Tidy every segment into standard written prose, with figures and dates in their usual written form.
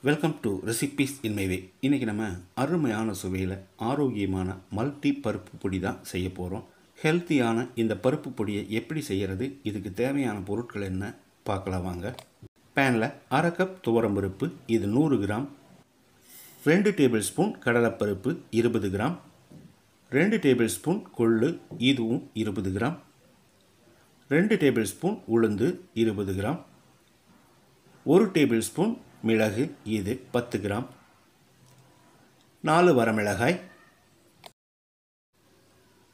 Welcome to recipes in my way. இன்றைக்கி நம்ம அருமையான சுவையில் ஆரோக்கியமான மல்டி பருப்பு பொடி தான் செய்ய போகிறோம். ஹெல்த்தியான இந்த பருப்பு பொடியை எப்படி செய்கிறது, இதுக்கு தேவையான பொருட்கள் என்ன பார்க்கலாம் வாங்க. பேனில் அரை கப் துவரம்பருப்பு, இது 100 கிராம். 2 டேபிள் ஸ்பூன் கடலைப்பருப்பு 20 கிராம். 2 டேபிள் ஸ்பூன் கொள்ளு, இதுவும் 20 கிராம். 2 டேபிள் ஸ்பூன் உளுந்து 20 கிராம். 1 டேபிள் ஸ்பூன் மிளகு, இது 10 கிராம். 4 வரமிளகாய்,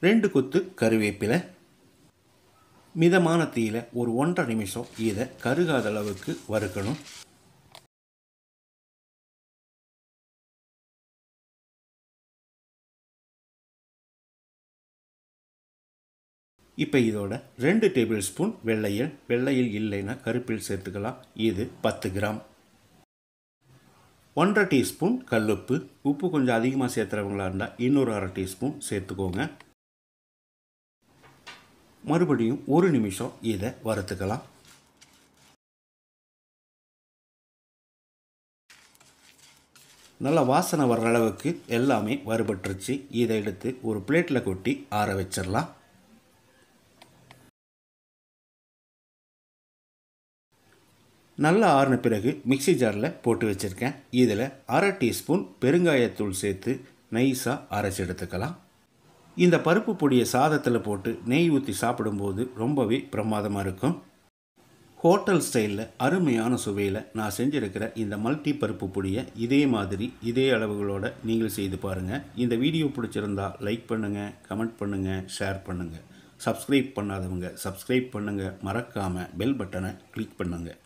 2 கொத்து கருவேப்பிலை. மிதமான தீயில ஒரு 1.5 நிமிஷம் இதை கருகாத அளவுக்கு வறுக்கணும். இப்போ இதோட 2 டேபிள் ஸ்பூன் வெள்ளையில் இல்லைன்னா கருப்பில் சேர்த்துக்கலாம், இது 10 கிராம். 1.5 டீஸ்பூன் கல்லுப்பு. உப்பு கொஞ்சம் அதிகமாக சேர்த்துறவங்களா இருந்தால் இன்னொரு 1/2 டீஸ்பூன் சேர்த்துக்கோங்க. மறுபடியும் 1 நிமிஷம் இதை வறுத்துக்கலாம். நல்லா வாசனை வர்ற அளவுக்கு எல்லாமே வறுபட்டுருச்சு. இதை எடுத்து ஒரு பிளேட்டில் கொட்டி ஆற வச்சிடலாம். நல்லா ஆறின பிறகு மிக்சி ஜாரில் போட்டு வச்சுருக்கேன். இதில் 1/2 டீஸ்பூன் பெருங்காயத்தூள் சேர்த்து நைஸாக அரைச்சி எடுத்துக்கலாம். இந்த பருப்பு பொடியை சாதத்தில் போட்டு நெய் ஊற்றி சாப்பிடும்போது ரொம்பவே பிரமாதமாக இருக்கும். ஹோட்டல் ஸ்டைலில் அருமையான சுவையில் நான் செஞ்சுருக்கிற இந்த மல்டி பருப்பு பொடியை இதே மாதிரி இதே அளவுகளோடு நீங்கள் செய்து பாருங்கள். இந்த வீடியோ பிடிச்சிருந்தால் லைக் பண்ணுங்கள், கமெண்ட் பண்ணுங்கள், ஷேர் பண்ணுங்கள். சப்ஸ்கிரைப் பண்ணாதவங்க சப்ஸ்கிரைப் பண்ணுங்கள். மறக்காமல் பெல் பட்டனை கிளிக் பண்ணுங்கள்.